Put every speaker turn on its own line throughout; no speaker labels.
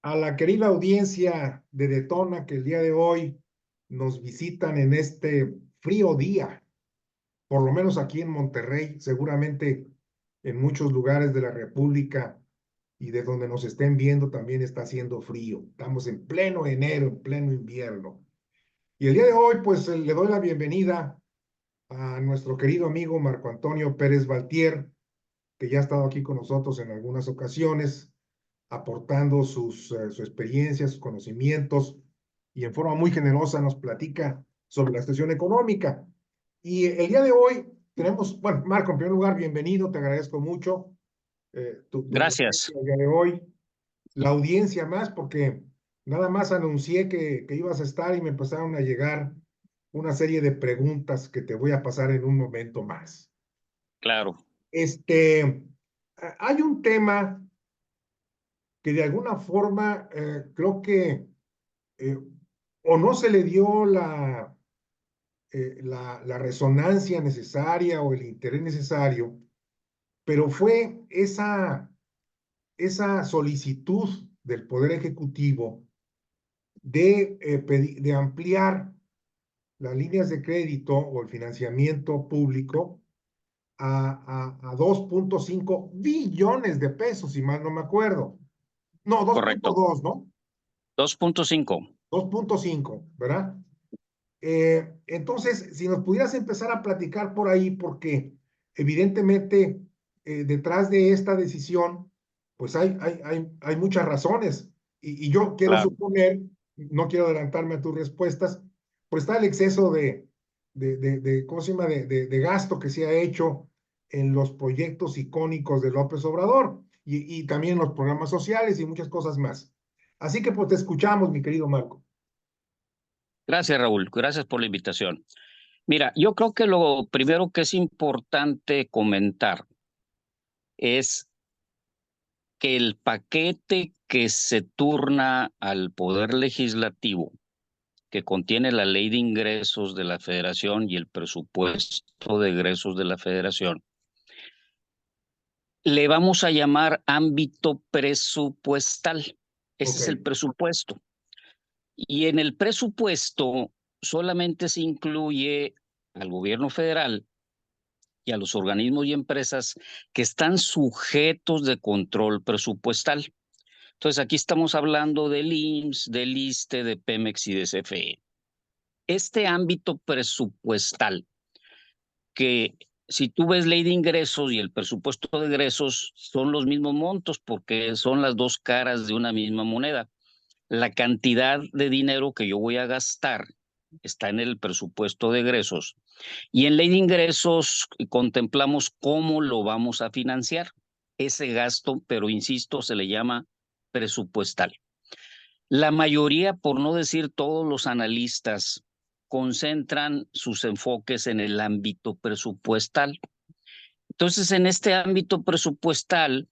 a la querida audiencia de Detona que el día de hoy nos visitan en este frío día, por lo menos aquí en Monterrey, seguramente en muchos lugares de la República y de donde nos estén viendo también está haciendo frío. Estamos en pleno enero, en pleno invierno. Y el día de hoy, pues le doy la bienvenida a nuestro querido amigo Marco Antonio Pérez Baltier, que ya ha estado aquí con nosotros en algunas ocasiones, aportando su experiencia, sus conocimientos, y en forma muy generosa nos platica sobre la situación económica. Y el día de hoy tenemos, bueno, Marco, en primer lugar, bienvenido, te agradezco mucho tu
Gracias.
presencia el día de hoy, la audiencia más, porque nada más anuncié que ibas a estar y me empezaron a llegar una serie de preguntas que te voy a pasar en un momento más.
Claro.
Hay un tema que de alguna forma creo que eh, o no se le dio la resonancia necesaria o el interés necesario, pero fue esa solicitud del Poder Ejecutivo de ampliar las líneas de crédito o el financiamiento público a 2.5 billones de pesos, si mal no me acuerdo. No,
Correcto.
2.2, ¿no?
2.5.
2.5, ¿verdad? Entonces, si nos pudieras empezar a platicar por ahí, porque evidentemente detrás de esta decisión, pues hay muchas razones. Y yo quiero
Claro.
suponer, no quiero adelantarme a tus respuestas, pues está el exceso ¿cómo se llama? De gasto que se ha hecho en los proyectos icónicos de López Obrador y también en los programas sociales y muchas cosas más. Así que pues te escuchamos, mi querido Marco.
Gracias, Raúl. Gracias por la invitación. Mira, yo creo que lo primero que es importante comentar es que el paquete que se turna al Poder Legislativo, que contiene la Ley de Ingresos de la Federación y el presupuesto de egresos de la Federación, le vamos a llamar ámbito presupuestal. Ese
Ok,
es el presupuesto. Y en el presupuesto solamente se incluye al gobierno federal y a los organismos y empresas que están sujetos de control presupuestal. Entonces, aquí estamos hablando del IMSS, del ISSSTE, de Pemex y de CFE. Este ámbito presupuestal, que si tú ves ley de ingresos y el presupuesto de egresos, son los mismos montos porque son las dos caras de una misma moneda. La cantidad de dinero que yo voy a gastar está en el presupuesto de egresos y en ley de ingresos contemplamos cómo lo vamos a financiar ese gasto, pero insisto, se le llama presupuestal. La mayoría, por no decir todos los analistas, concentran sus enfoques en el ámbito presupuestal. Entonces, en este ámbito presupuestal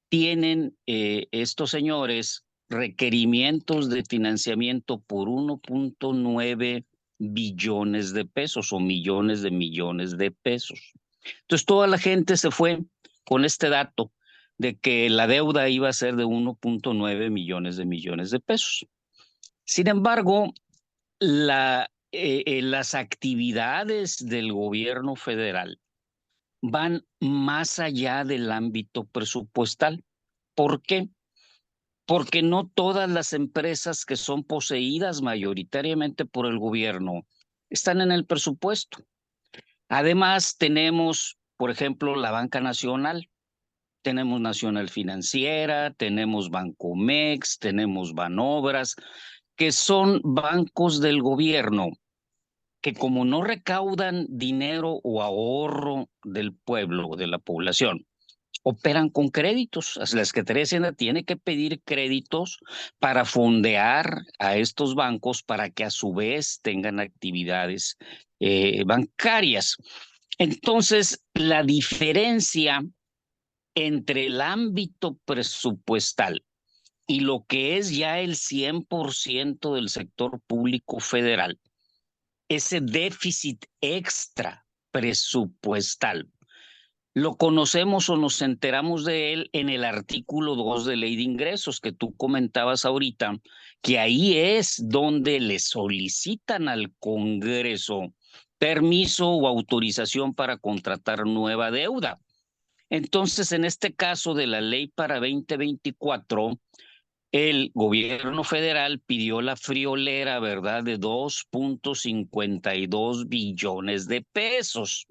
tienen estos señores requerimientos de financiamiento por 1.9 billones de pesos o millones de pesos. Entonces toda la gente se fue con este dato de que la deuda iba a ser de 1.9 millones de pesos. Sin embargo, las actividades del gobierno federal van más allá del ámbito presupuestal. ¿Por qué? Porque no todas las empresas que son poseídas mayoritariamente por el gobierno están en el presupuesto. Además, tenemos, por ejemplo, la Banca Nacional, tenemos Nacional Financiera, tenemos Bancomex, tenemos Banobras, que son bancos del gobierno que como no recaudan dinero o ahorro del pueblo, de la población, operan con créditos. La Secretaría de Hacienda tiene que pedir créditos para fondear a estos bancos para que a su vez tengan actividades bancarias. Entonces, la diferencia entre el ámbito presupuestal y lo que es ya el 100% del sector público federal, ese déficit extra presupuestal, Lo conocemos o nos enteramos de él en el artículo 2 de Ley de Ingresos que tú comentabas ahorita, que ahí es donde le solicitan al Congreso permiso o autorización para contratar nueva deuda. Entonces, en este caso de la ley para 2024, el gobierno federal pidió la friolera, ¿verdad?, de 2.52 billones de pesos.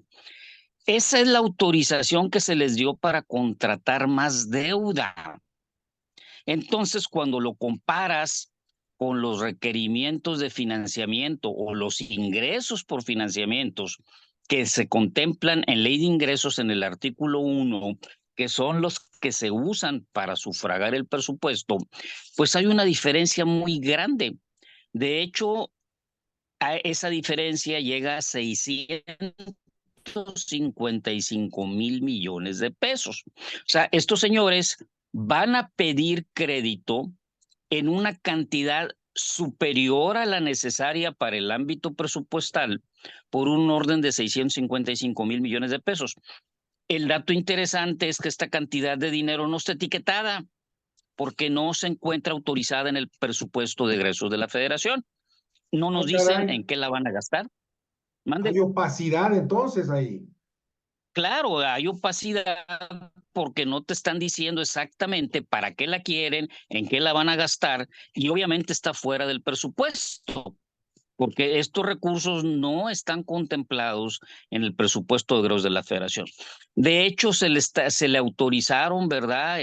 Esa es la autorización que se les dio para contratar más deuda. Entonces, cuando lo comparas con los requerimientos de financiamiento o los ingresos por financiamientos que se contemplan en Ley de Ingresos en el artículo 1, que son los que se usan para sufragar el presupuesto, pues hay una diferencia muy grande. De hecho, esa diferencia llega a 655 mil millones de pesos. O sea, estos señores van a pedir crédito en una cantidad superior a la necesaria para el ámbito presupuestal por un orden de 655 mil millones de pesos. El dato interesante es que esta cantidad de dinero no está etiquetada porque no se encuentra autorizada en el presupuesto de egresos de la Federación. No
Ah,
nos dicen
caray,
en qué la van a gastar. Mande.
hay opacidad entonces ahí.
Claro, hay opacidad porque no te están diciendo exactamente para qué la quieren, en qué la van a gastar, y obviamente está fuera del presupuesto, porque estos recursos no están contemplados en el presupuesto de egresos de la Federación. De hecho, se le autorizaron, ¿verdad?,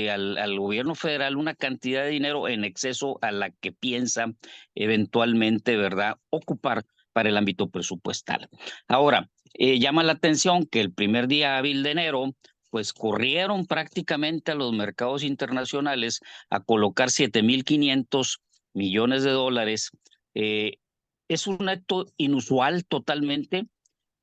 al gobierno federal una cantidad de dinero en exceso a la que piensa eventualmente, ¿verdad?, ocupar para el ámbito presupuestal. Ahora, llama la atención que el primer día hábil de enero, pues corrieron prácticamente a los mercados internacionales a colocar 7.500 millones de dólares. Es un acto inusual totalmente,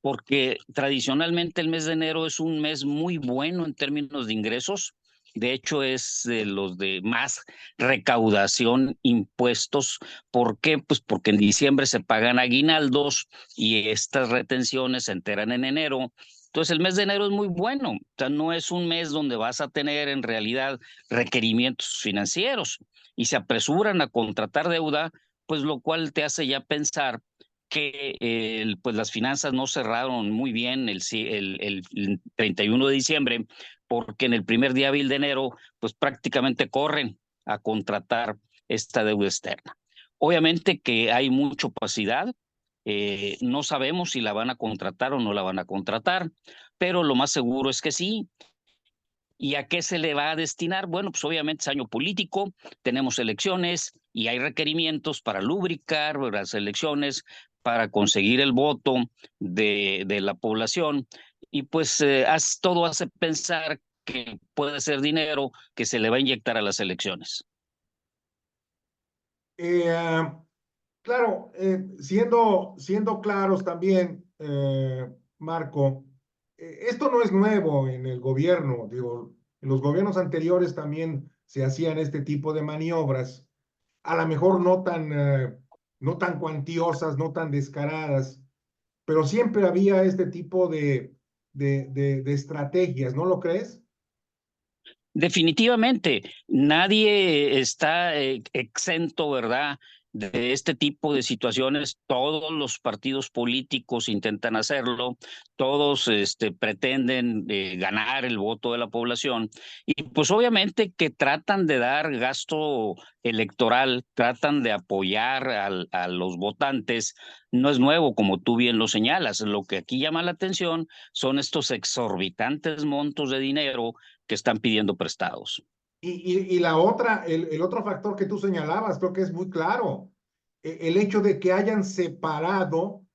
porque tradicionalmente el mes de enero es un mes muy bueno en términos de ingresos. De hecho, es de los de más recaudación impuestos. ¿Por qué? Pues porque en diciembre se pagan aguinaldos y estas retenciones se enteran en enero. Entonces, el mes de enero es muy bueno. O sea, no es un mes donde vas a tener en realidad requerimientos financieros y se apresuran a contratar deuda, pues lo cual te hace ya pensar que pues las finanzas no cerraron muy bien el 31 de diciembre, porque en el primer día hábil de enero, pues prácticamente corren a contratar esta deuda externa. Obviamente que hay mucha opacidad, no sabemos si la van a contratar o no la van a contratar, pero lo más seguro es que sí. ¿Y a qué se le va a destinar? Bueno, pues obviamente es año político, tenemos elecciones y hay requerimientos para lubricar las elecciones, para conseguir el voto de la población. Y pues todo hace pensar que puede ser dinero que se le va a inyectar a las elecciones.
Ah, claro, siendo claros también, Marco, esto no es nuevo en el gobierno, digo, en los gobiernos anteriores también se hacían este tipo de maniobras, a lo mejor no tan cuantiosas, no tan descaradas, pero siempre había este tipo de estrategias, ¿no lo crees?
Definitivamente, nadie está exento, ¿verdad?, de este tipo de situaciones. Todos los partidos políticos intentan hacerlo, todos pretenden ganar el voto de la población y pues obviamente que tratan de dar gasto electoral, tratan de apoyar a los votantes. No es nuevo, como tú bien lo señalas. Lo que aquí llama la atención son estos exorbitantes montos de dinero que están pidiendo prestados.
Y la otra, el otro factor que tú señalabas, creo que es muy claro, el hecho de que hayan separado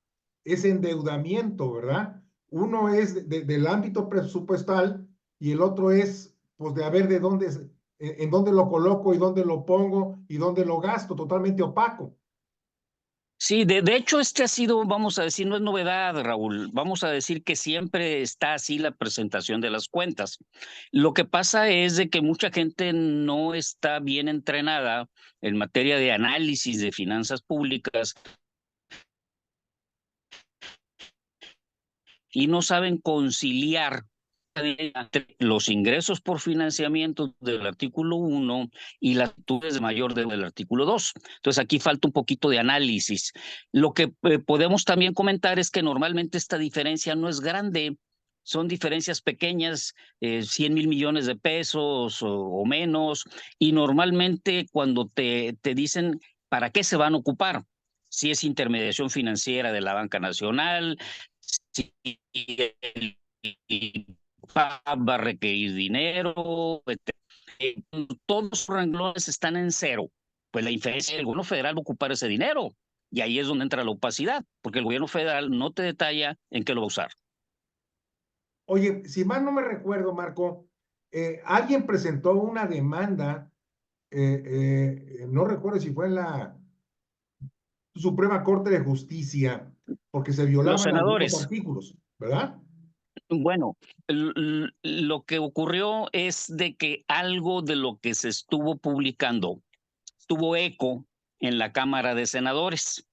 ese endeudamiento, ¿verdad? Uno es del ámbito presupuestal y el otro es, pues, de a ver de dónde, en dónde lo coloco y dónde lo pongo y dónde lo gasto, totalmente opaco.
Sí, de hecho, ha sido, vamos a decir, no es novedad, Raúl. Vamos a decir que siempre está así la presentación de las cuentas. Lo que pasa es de que mucha gente no está bien entrenada en materia de análisis de finanzas públicas y no saben conciliar entre los ingresos por financiamiento del artículo 1 y las actitudes de mayor deuda del artículo 2. Entonces aquí falta un poquito de análisis. Lo que podemos también comentar es que normalmente esta diferencia no es grande. Son diferencias pequeñas, 100 mil millones de pesos o menos, y normalmente cuando te dicen para qué se van a ocupar, si es intermediación financiera de la Banca Nacional, si el va a requerir dinero, todos los renglones están en cero. Pues la inferencia del gobierno federal va a ocupar ese dinero. Y ahí es donde entra la opacidad, porque el gobierno federal no te detalla en qué lo va a usar.
Oye, si mal no me recuerdo, Marco, alguien presentó una demanda, no recuerdo si fue en la Suprema Corte de Justicia, porque se
Los
violaban algunos
senadores,
artículos, ¿verdad?
bueno, lo que ocurrió es de que algo de lo que se estuvo publicando tuvo eco en la Cámara de Senadores.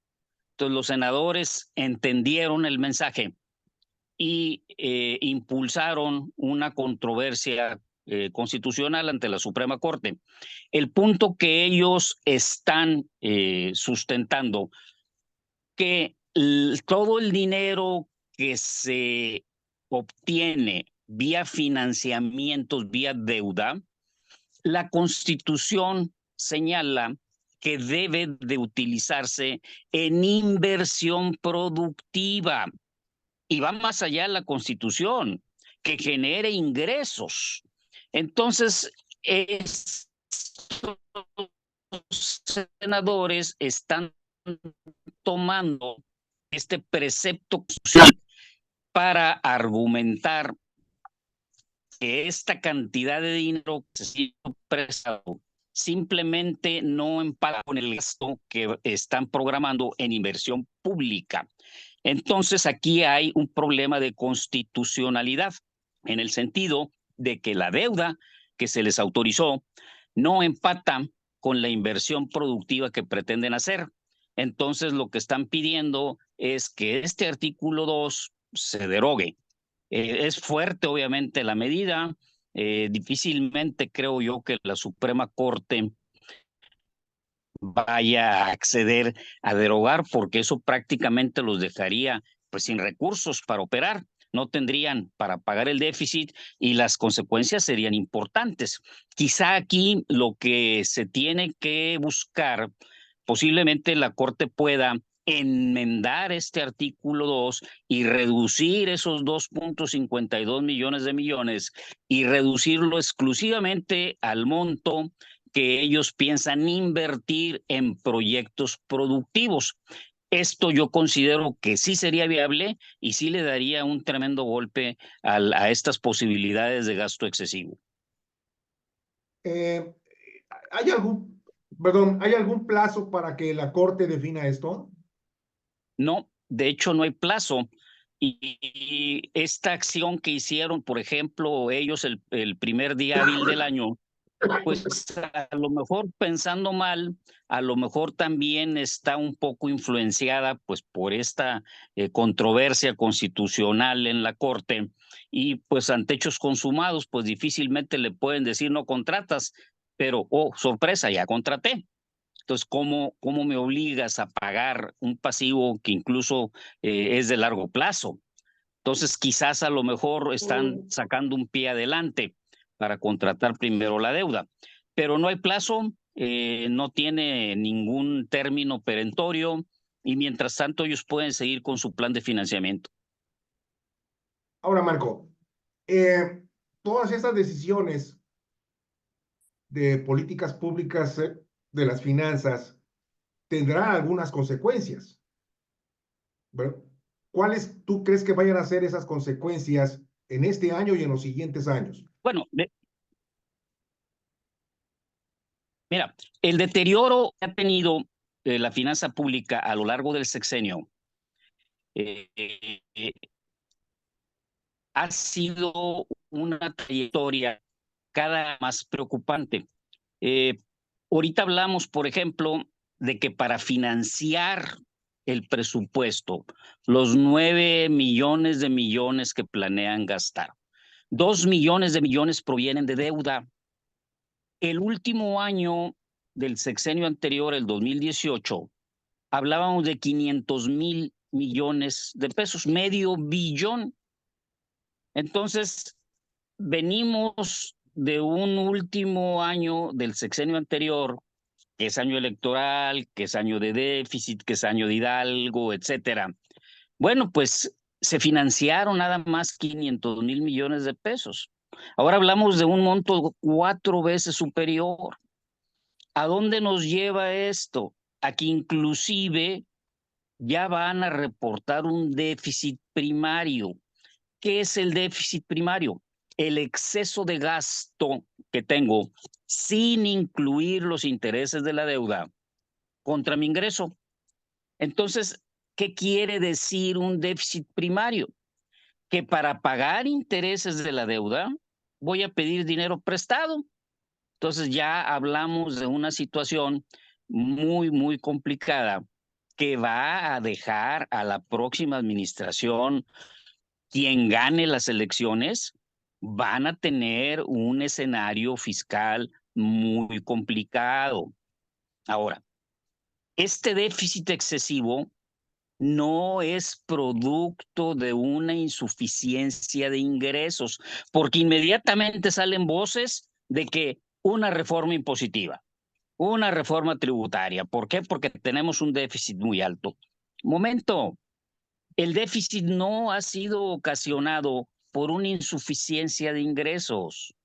Entonces los senadores entendieron el mensaje y impulsaron una controversia constitucional ante la Suprema Corte. El punto que ellos están sustentando, que todo el dinero que se obtiene vía financiamientos, vía deuda, la Constitución señala que debe de utilizarse en inversión productiva y va más allá de la Constitución, que genere ingresos. Entonces, estos senadores están tomando este precepto constitucional para argumentar que esta cantidad de dinero que se ha sido prestado simplemente no empata con el gasto que están programando en inversión pública. Entonces aquí hay un problema de constitucionalidad en el sentido de que la deuda que se les autorizó no empata con la inversión productiva que pretenden hacer. Entonces lo que están pidiendo es que este artículo 2 se derogue. Es fuerte, obviamente, la medida. Difícilmente creo yo que la Suprema Corte vaya a acceder a derogar, porque eso prácticamente los dejaría pues sin recursos para operar. No tendrían para pagar el déficit y las consecuencias serían importantes. Quizá aquí lo que se tiene que buscar, posiblemente la Corte pueda enmendar este artículo 2 y reducir esos 2.52 millones de millones y reducirlo exclusivamente al monto que ellos piensan invertir en proyectos productivos. Esto yo considero que sí sería viable y sí le daría un tremendo golpe a estas posibilidades de gasto excesivo.
Eh, ¿Hay algún, perdón, hay algún plazo para que la Corte defina esto?
No, de hecho no hay plazo. Y esta acción que hicieron, por ejemplo, ellos el primer día hábil del año, pues a lo mejor pensando mal, a lo mejor también está un poco influenciada pues por esta controversia constitucional en la Corte y pues ante hechos consumados pues difícilmente le pueden decir no contratas, pero oh, sorpresa, ya contraté. Entonces, ¿cómo me obligas a pagar un pasivo que incluso es de largo plazo? Entonces, quizás a lo mejor están sacando un pie adelante para contratar primero la deuda, pero no hay plazo, no tiene ningún término perentorio y mientras tanto ellos pueden seguir con su plan de financiamiento.
Ahora, Marco, todas estas decisiones de políticas públicas de las finanzas tendrán algunas consecuencias, ¿verdad? ¿Cuáles tú crees que vayan a ser esas consecuencias en este año y en los siguientes años?
Bueno, mira, el deterioro que ha tenido la finanza pública a lo largo del sexenio eh, eh, ha sido una trayectoria cada vez más preocupante. Eh, Ahorita hablamos, por ejemplo, de que para financiar el presupuesto, los 9 millones de millones que planean gastar, 2 millones de millones provienen de deuda. El último año del sexenio anterior, el 2018, hablábamos de 500,000 millones de pesos, medio billón. Entonces, venimos de un último año del sexenio anterior, que es año electoral, que es año de déficit, que es año de Hidalgo, etcétera. Bueno, pues se financiaron nada más 500,000 millones de pesos. Ahora hablamos de un monto 4 veces superior. ¿A dónde nos lleva esto? A que inclusive ya van a reportar un déficit primario. ¿Qué es el déficit primario? El exceso de gasto que tengo sin incluir los intereses de la deuda contra mi ingreso. Entonces, ¿qué quiere decir un déficit primario? Que para pagar intereses de la deuda voy a pedir dinero prestado. Entonces ya hablamos de una situación muy, muy complicada que va a dejar a la próxima administración, quien gane las elecciones, van a tener un escenario fiscal muy complicado. Ahora, este déficit excesivo no es producto de una insuficiencia de ingresos, porque inmediatamente salen voces de que una reforma impositiva, una reforma tributaria. ¿Por qué? Porque tenemos un déficit muy alto. Momento, el déficit no ha sido ocasionado por una insuficiencia de ingresos.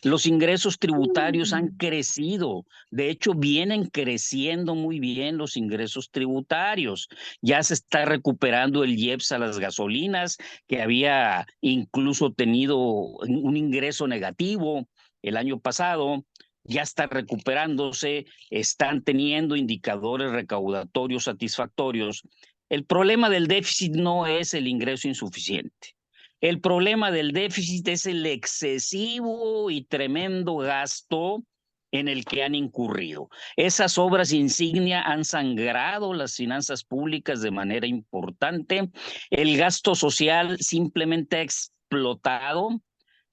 Los ingresos tributarios han crecido. De hecho, vienen creciendo muy bien los ingresos tributarios. Ya se está recuperando el IEPS a las gasolinas, que había incluso tenido un ingreso negativo el año pasado. Ya está recuperándose, están teniendo indicadores recaudatorios satisfactorios. El problema del déficit no es el ingreso insuficiente. El problema del déficit es el excesivo y tremendo gasto en el que han incurrido. Esas obras insignia han sangrado las finanzas públicas de manera importante. El gasto social simplemente ha explotado.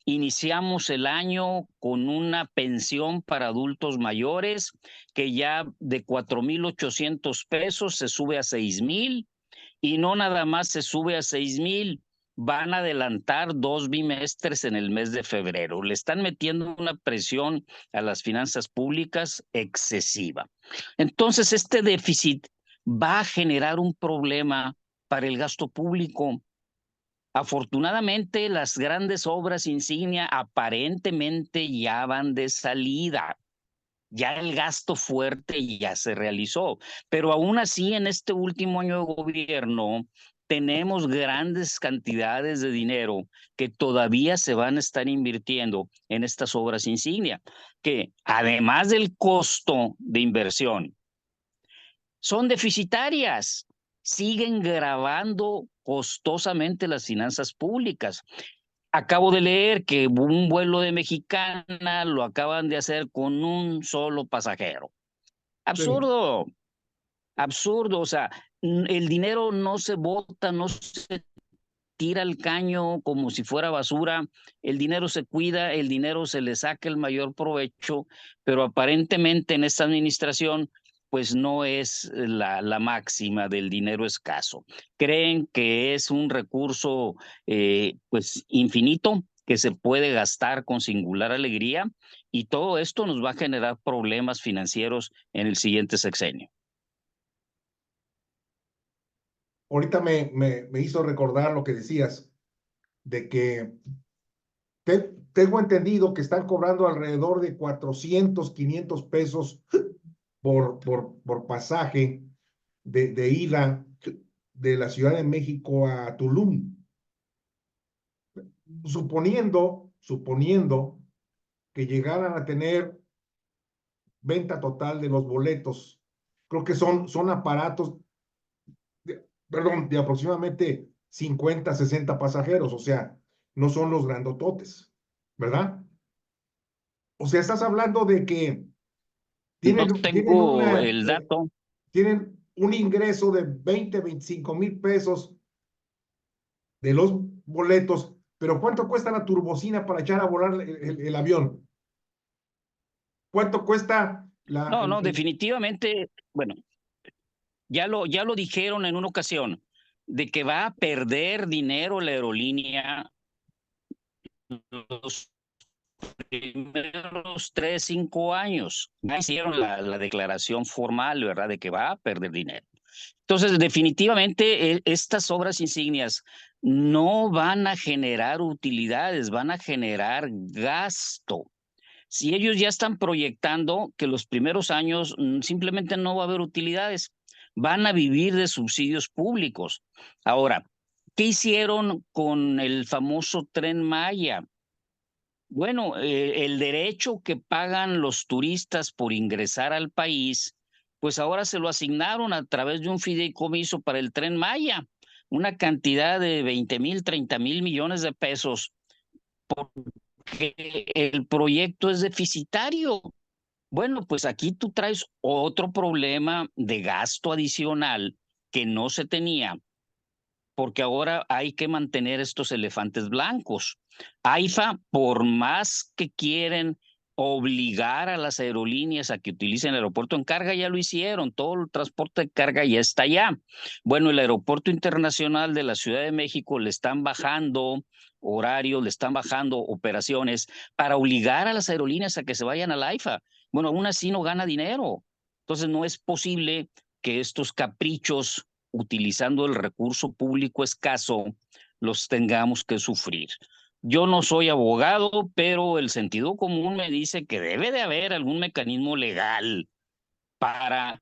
Iniciamos el año con una pensión para adultos mayores que ya de 4,800 pesos se sube a 6,000, y no nada más se sube a 6,000, van a adelantar 2 bimestres en el mes de febrero. Le están metiendo una presión a las finanzas públicas excesiva. Entonces, este déficit va a generar un problema para el gasto público. Afortunadamente, las grandes obras insignia aparentemente ya van de salida. Ya el gasto fuerte ya se realizó, pero aún así en este último año de gobierno tenemos grandes cantidades de dinero que todavía se van a estar invirtiendo en estas obras insignia, que además del costo de inversión, son deficitarias, siguen gravando costosamente las finanzas públicas. Acabo de leer que un vuelo de Mexicana lo acaban de hacer con un solo pasajero.
Sí.
Absurdo, absurdo. O sea, el dinero no se bota, no se tira al caño como si fuera basura. El dinero se cuida, el dinero se le saca el mayor provecho, pero aparentemente en esta administración pues no es la máxima del dinero escaso. Creen que es un recurso pues infinito, que se puede gastar con singular alegría, y todo esto nos va a generar problemas financieros en el siguiente sexenio.
Ahorita me hizo recordar lo que decías, de que tengo entendido que están cobrando alrededor de 400, 500 pesos por pasaje de ida de la Ciudad de México a Tulum. Suponiendo que llegaran a tener venta total de los boletos, creo que son aparatos, de aproximadamente 50, 60 pasajeros, o sea, no son los grandototes, ¿verdad? O sea, estás hablando de que
No
tienen
tengo el dato.
tienen un ingreso de 20, 25 mil pesos de los boletos, pero ¿cuánto cuesta la turbocina para echar a volar el avión? ¿Cuánto cuesta la...
No, no, definitivamente, bueno, ya lo dijeron en una ocasión, de que va a perder dinero la aerolínea los primeros 3, 5 años. Ya hicieron la declaración formal, ¿verdad?, de que va a perder dinero. Entonces, definitivamente, estas obras insignias no van a generar utilidades, van a generar gasto. Si ellos ya están proyectando que los primeros años simplemente no va a haber utilidades, van a vivir de subsidios públicos. Ahora, ¿qué hicieron con el famoso Tren Maya? Bueno, el derecho que pagan los turistas por ingresar al país, pues ahora se lo asignaron a través de un fideicomiso para el Tren Maya, una cantidad de 20,000, 30,000 millones de pesos, porque el proyecto es deficitario. Bueno, pues aquí tú traes otro problema de gasto adicional que no se tenía, porque ahora hay que mantener estos elefantes blancos. AIFA, por más que quieren obligar a las aerolíneas a que utilicen el aeropuerto en carga, ya lo hicieron, todo el transporte de carga ya está allá. Bueno, el aeropuerto internacional de la Ciudad de México le están bajando horarios, le están bajando operaciones para obligar a las aerolíneas a que se vayan al AIFA. Bueno, aún así no gana dinero. Entonces no es posible que estos caprichos utilizando el recurso público escaso, los tengamos que sufrir. Yo no soy abogado, pero el sentido común me dice que debe de haber algún mecanismo legal para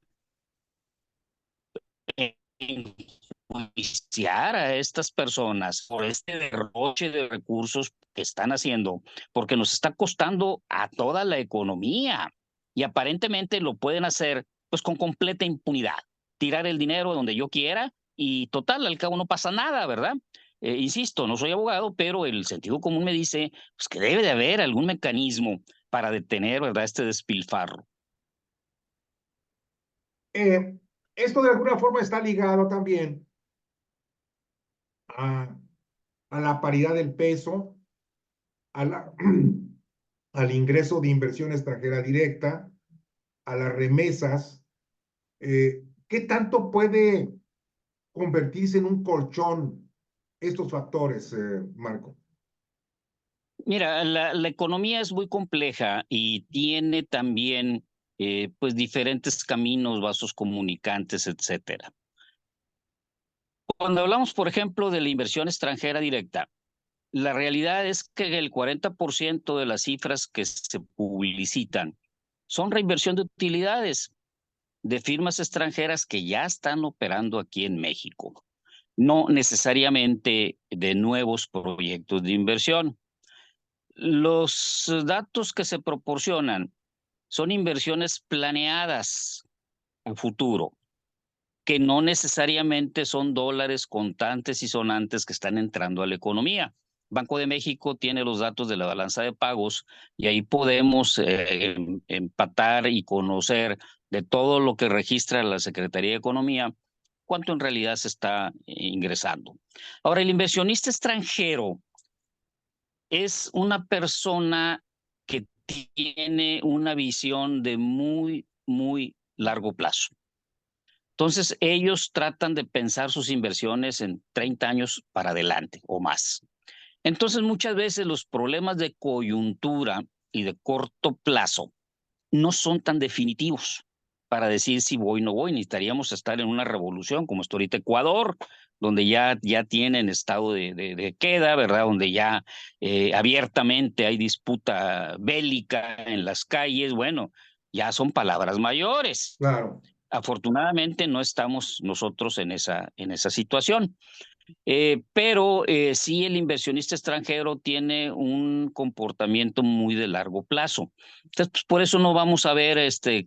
enjuiciar a estas personas por este derroche de recursos que están haciendo, porque nos está costando a toda la economía y aparentemente lo pueden hacer pues con completa impunidad, tirar el dinero donde yo quiera y total, al cabo no pasa nada, ¿verdad? Insisto, no soy abogado, pero el sentido común me dice pues, que debe de haber algún mecanismo para detener, ¿verdad?, este despilfarro.
Eh, Esto de alguna forma está ligado también a, a la paridad del peso, a la, al ingreso de inversión extranjera directa, a las remesas. ¿Qué tanto puede convertirse en un colchón estos factores, Marco?
Mira, la economía es muy compleja y tiene también pues diferentes caminos, vasos comunicantes, etcétera. Cuando hablamos, por ejemplo, de la inversión extranjera directa, la realidad es que el 40% de las cifras que se publicitan son reinversión de utilidades de firmas extranjeras que ya están operando aquí en México, no necesariamente de nuevos proyectos de inversión. Los datos que se proporcionan son inversiones planeadas a futuro, que no necesariamente son dólares contantes y sonantes que están entrando a la economía. Banco de México tiene los datos de la balanza de pagos y ahí podemos empatar y conocer de todo lo que registra la Secretaría de Economía, cuánto en realidad se está ingresando. Ahora, el inversionista extranjero es una persona que tiene una visión de muy, muy largo plazo. Entonces, ellos tratan de pensar sus inversiones en 30 años para adelante o más. Entonces, muchas veces los problemas de coyuntura y de corto plazo no son tan definitivos para decir si voy o no voy. Necesitaríamos estar en una revolución como está ahorita Ecuador, donde ya tienen estado de queda, ¿verdad? Donde ya abiertamente hay disputa bélica en las calles. Bueno, ya son palabras mayores.
Claro.
Afortunadamente no estamos nosotros en esa situación. Pero sí el inversionista extranjero tiene un comportamiento muy de largo plazo. Entonces, pues, por eso no vamos a ver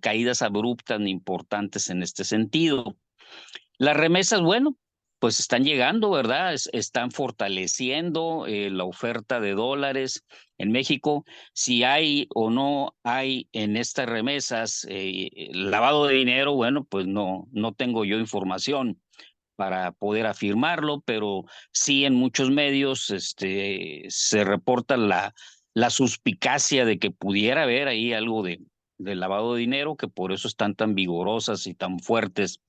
caídas abruptas ni importantes en este sentido. Las remesas, bueno, pues están llegando, ¿verdad? Están fortaleciendo la oferta de dólares en México. Si hay o no hay en estas remesas lavado de dinero, bueno, pues no tengo yo información, para poder afirmarlo, pero sí en muchos medios se reporta la suspicacia de que pudiera haber ahí algo de lavado de dinero, que por eso están tan vigorosas y tan fuertes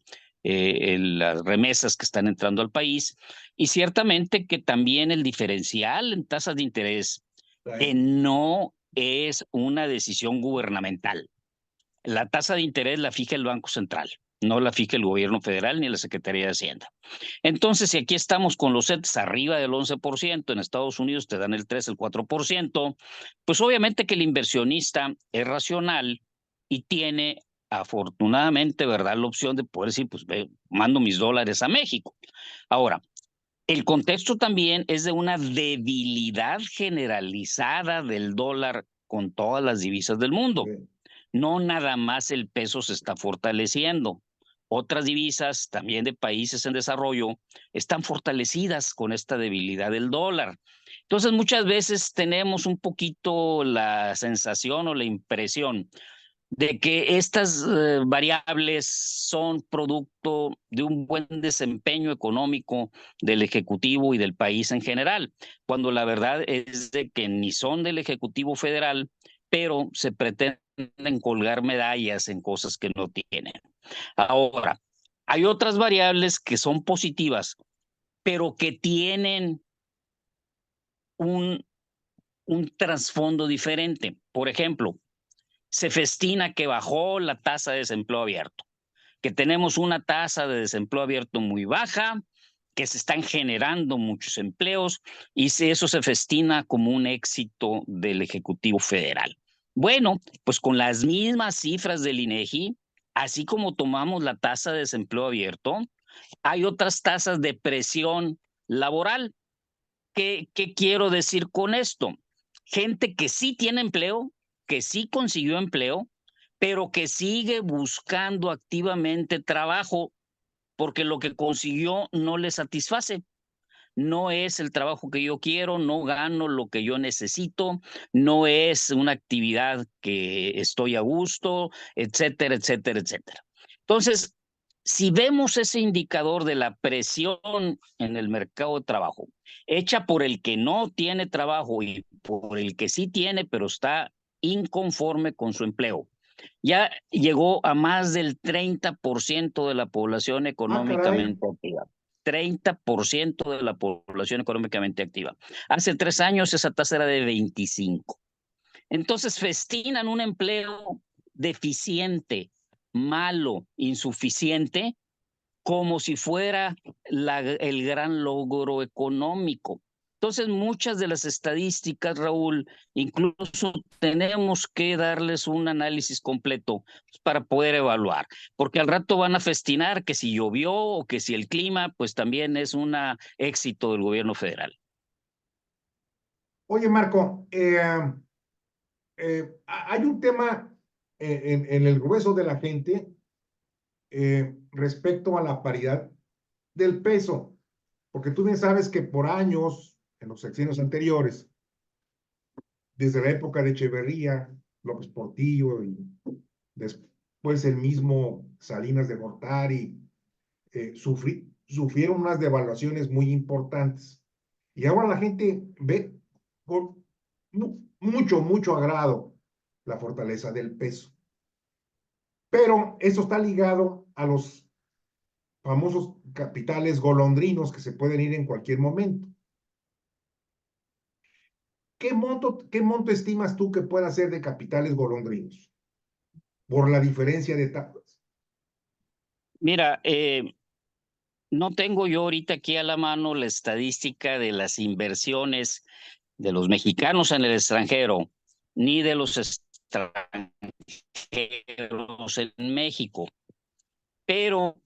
en las remesas que están entrando al país. Y ciertamente que también el diferencial en tasas de interés, que
Ahí.
no es una decisión gubernamental. La tasa de interés la fija el Banco Central, no la fija el gobierno federal ni la Secretaría de Hacienda. Entonces, si aquí estamos con los CETES arriba del 11%, en Estados Unidos te dan el 3, el 4%, pues obviamente que el inversionista es racional y tiene afortunadamente, ¿verdad?, la opción de poder decir, pues mando mis dólares a México. Ahora, el contexto también es de una debilidad generalizada del dólar con todas las divisas del mundo.
Sí.
No nada más el peso se está fortaleciendo. Otras divisas, también de países en desarrollo, están fortalecidas con esta debilidad del dólar. Entonces, muchas veces tenemos un poquito la sensación o la impresión de que estas variables son producto de un buen desempeño económico del Ejecutivo y del país en general, cuando la verdad es de que ni son del Ejecutivo federal, pero se pretenden colgar medallas en cosas que no tienen. Ahora, hay otras variables que son positivas, pero que tienen un, un trasfondo diferente. Por ejemplo, se festina que bajó la tasa de desempleo abierto, que tenemos una tasa de desempleo abierto muy baja, que se están generando muchos empleos y eso se festina como un éxito del Ejecutivo Federal. Bueno, pues con las mismas cifras del INEGI, así como tomamos la tasa de desempleo abierto, hay otras tasas de presión laboral. ¿Qué quiero decir con esto? Gente que sí tiene empleo, que sí consiguió empleo, pero que sigue buscando activamente trabajo porque lo que consiguió no le satisface. No es el trabajo que yo quiero, no gano lo que yo necesito, no es una actividad que estoy a gusto, etcétera, etcétera, etcétera. Entonces, si vemos ese indicador de la presión en el mercado de trabajo, hecha por el que no tiene trabajo y por el que sí tiene, pero está inconforme con su empleo, ya llegó a más del 30% de la población
Ah, caray.
económicamente activa. 30% de la población económicamente activa. Hace 3 años esa tasa era de 25. Entonces festinan un empleo deficiente, malo, insuficiente, como si fuera el gran logro económico. Entonces, muchas de las estadísticas, Raúl, incluso tenemos que darles un análisis completo para poder evaluar, porque al rato van a festinar que si llovió o que si el clima, pues también es un éxito del gobierno federal.
Oye, Marco, hay un tema en el grueso de la gente respecto a la paridad del peso, porque tú bien sabes que por años, en los sexenios anteriores, desde la época de Echeverría, López Portillo y después el mismo Salinas de Gortari, sufrieron unas devaluaciones muy importantes. Y ahora la gente ve con mucho agrado la fortaleza del peso. Pero eso está ligado a los famosos capitales golondrinos que se pueden ir en cualquier momento. ¿Qué monto estimas tú que pueda ser de capitales golondrinos? Por la diferencia de etapas.
Mira, no tengo yo ahorita aquí a la mano la estadística de las inversiones de los mexicanos en el extranjero, ni de los extranjeros en México, pero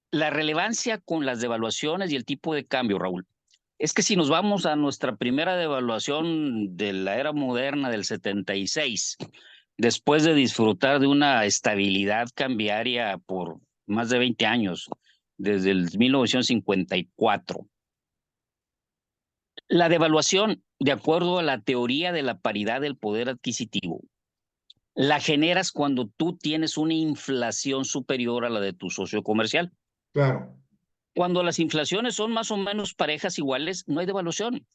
la relevancia con las devaluaciones y el tipo de cambio, Raúl, es que si nos vamos a nuestra primera devaluación de la era moderna del 76, después de disfrutar de una estabilidad cambiaria por más de 20 años, desde el 1954, la devaluación, de acuerdo a la teoría de la paridad del poder adquisitivo, la generas cuando tú tienes una inflación superior a la de tu socio comercial.
Claro.
Cuando las inflaciones son más o menos parejas iguales, no hay devaluación.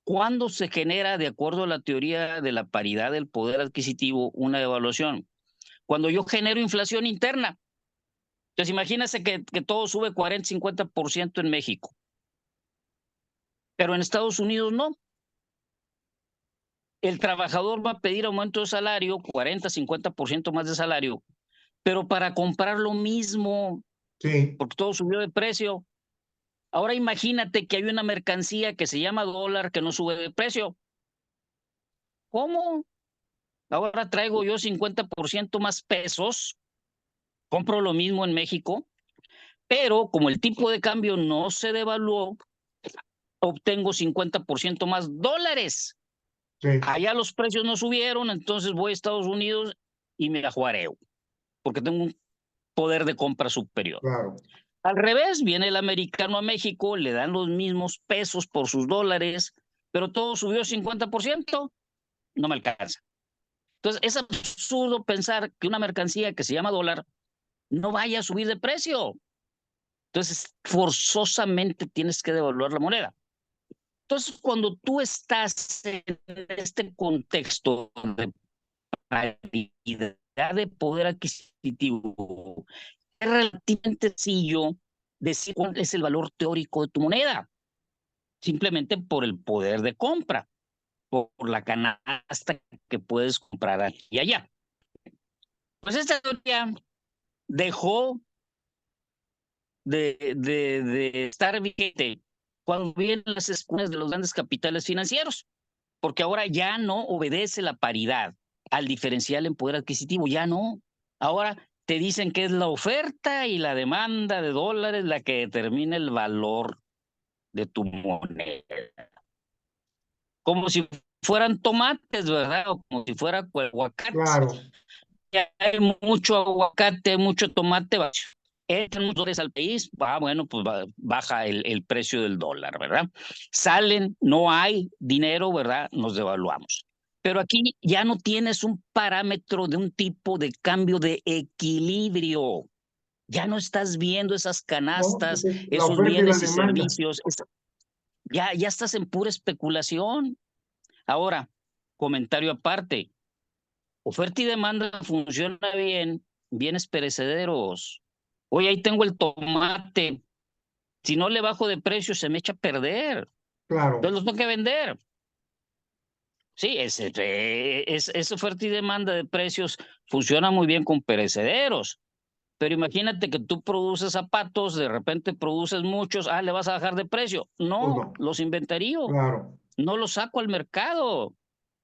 ¿Cuándo se genera, de acuerdo a la teoría de la paridad del poder adquisitivo, una devaluación? Cuando yo genero inflación interna. Entonces, imagínense que todo sube 40, 50% en México, pero en Estados Unidos no. El trabajador va a pedir aumento de salario, 40, 50% más de salario, pero para comprar lo mismo,
Sí,
porque todo subió de precio. Ahora imagínate que hay una mercancía que se llama dólar que no sube de precio. ¿Cómo? Ahora traigo yo 50% más pesos, compro lo mismo en México, pero como el tipo de cambio no se devaluó, obtengo 50% más dólares.
sí,
Allá los precios no subieron, entonces voy a Estados Unidos y me ajuareo, porque tengo un poder de compra superior.
claro.
Al revés, viene el americano a México, le dan los mismos pesos por sus dólares, pero todo subió 50%, no me alcanza. Entonces, es absurdo pensar que una mercancía que se llama dólar no vaya a subir de precio. Entonces, forzosamente tienes que devaluar la moneda. Entonces, cuando tú estás en este contexto de paridad de poder adquisitivo, es relativamente sencillo decir cuál es el valor teórico de tu moneda, simplemente por el poder de compra, por la canasta que puedes comprar aquí y allá. Pues esta teoría dejó de estar vigente cuando vienen las escuelas de los grandes capitales financieros, porque ahora ya no obedece la paridad al diferencial en poder adquisitivo, ya no. Ahora te dicen que es la oferta y la demanda de dólares la que determina el valor de tu moneda. Como si fueran tomates, ¿verdad? O como si fueran aguacates.
Claro,
Ya hay mucho aguacate, hay mucho tomate, entran muchos dólares al país, bueno, pues baja el precio del dólar, ¿verdad? Salen, no hay dinero, ¿verdad? Nos devaluamos. Pero aquí ya no tienes un parámetro de un tipo de cambio de equilibrio. Ya no estás viendo esas
¿no? Pues
canastas,
es la
esos
oferta y la
bienes y
demanda.
servicios. Ya estás en pura especulación. Ahora, comentario aparte, oferta y demanda funciona bien, bienes perecederos. Oye, ahí tengo el tomate. Si no le bajo de precio, se me echa a perder. Entonces
Claro,
los tengo que vender. Sí, es oferta y demanda de precios funciona muy bien con perecederos. Pero imagínate que tú produces zapatos, de repente produces muchos, le vas a bajar de precio.
pues
No,
no,
los inventarío,
claro,
no los saco al mercado.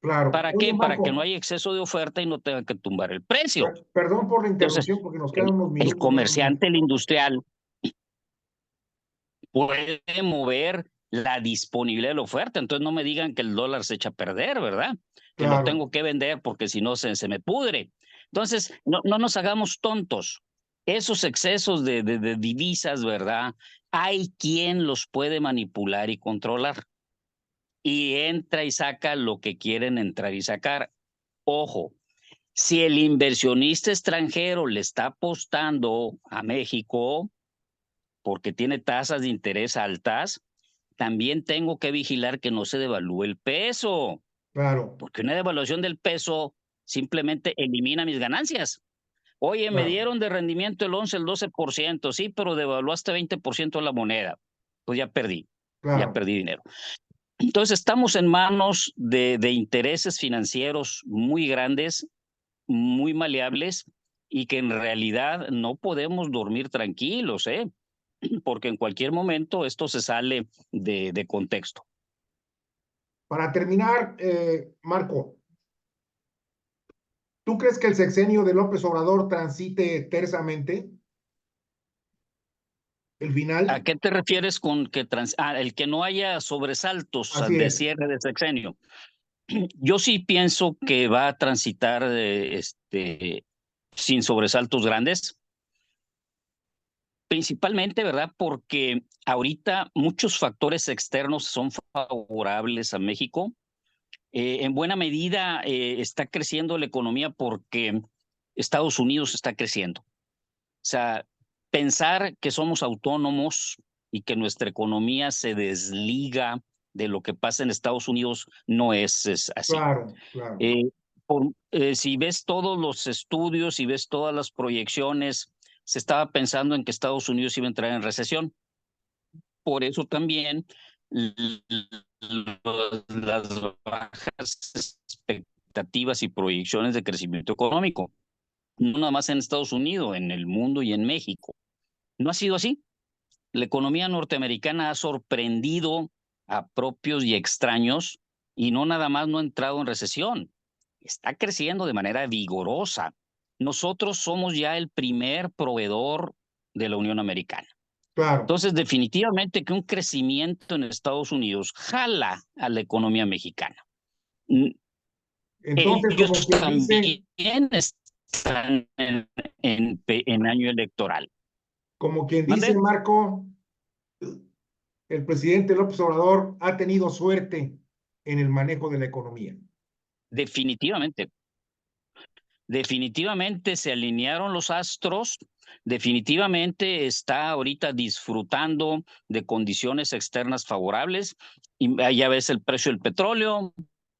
claro.
¿Para
Oye,
qué? Para que no
Marco,
haya exceso de oferta y no tenga que tumbar el precio.
perdón por la
Entonces,
interrupción porque nos quedan
el,
unos
el
minutos nada más.
comerciante, el industrial, puede mover la disponibilidad de la oferta. Entonces no me digan que el dólar se echa a perder, ¿verdad? Que lo
Claro,
tengo que vender porque si no se me pudre. Entonces, no nos hagamos tontos. Esos excesos de divisas, ¿verdad? Hay quien los puede manipular y controlar. Y entra y saca lo que quieren entrar y sacar. Ojo, si el inversionista extranjero le está apostando a México porque tiene tasas de interés altas, también tengo que vigilar que no se devalúe el peso,
claro,
porque una devaluación del peso simplemente elimina mis ganancias. Oye, me
claro,
dieron de rendimiento el 11, el 12%, sí, pero devaluaste 20% la moneda. Pues ya
claro.
perdí dinero. Entonces estamos en manos de intereses financieros muy grandes, muy maleables y que en realidad no podemos dormir tranquilos, ¿eh? Porque en cualquier momento esto se sale de contexto.
Para terminar, Marco, ¿tú crees que el sexenio de López Obrador transite tersamente? ¿El
¿A
final?
qué te refieres con que el que no haya sobresaltos
Así
de
es,
cierre de sexenio? Yo sí pienso que va a transitar sin sobresaltos grandes, principalmente, ¿verdad? Porque ahorita muchos factores externos son favorables a México. En buena medida está creciendo la economía porque Estados Unidos está creciendo. O sea, pensar que somos autónomos y que nuestra economía se desliga de lo que pasa en Estados Unidos no es así.
Claro, claro,
Eh, si ves todos los estudios, si ves todas las proyecciones, se estaba pensando en que Estados Unidos iba a entrar en recesión. Por eso también las bajas expectativas y proyecciones de crecimiento económico, no nada más en Estados Unidos, en el mundo y en México. No ha sido así. La economía norteamericana ha sorprendido a propios y extraños y no nada más no ha entrado en recesión. Está creciendo de manera vigorosa. Nosotros somos ya el primer proveedor de la Unión Americana.
claro.
Entonces, definitivamente que un crecimiento en Estados Unidos jala a la economía mexicana.
Entonces,
Ellos
como quien dice,
también están en año electoral. ¿Mande?
Marco, el presidente López Obrador ha tenido suerte en el manejo de la economía.
Definitivamente. Definitivamente se alinearon los astros, definitivamente está ahorita disfrutando de condiciones externas favorables, y ya ves el precio del petróleo,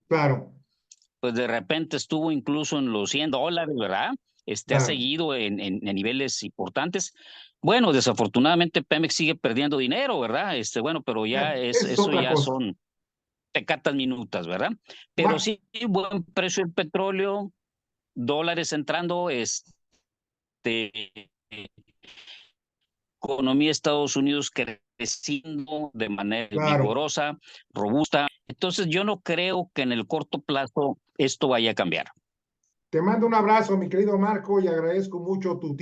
Claro,
pues de repente estuvo incluso en los $100, ¿verdad? Ha
claro.
seguido en niveles importantes. Bueno, desafortunadamente Pemex sigue perdiendo dinero, ¿verdad? Bueno, pero ya
Esa es
eso
otra
ya
cosa.
son pecatas minutas, ¿verdad? Pero
Ma-
sí, buen precio del petróleo, dólares entrando, economía de Estados Unidos creciendo de manera
claro.
vigorosa, robusta. Entonces, yo no creo que en el corto plazo esto vaya a cambiar.
Te mando un abrazo, mi querido Marco, y agradezco mucho tu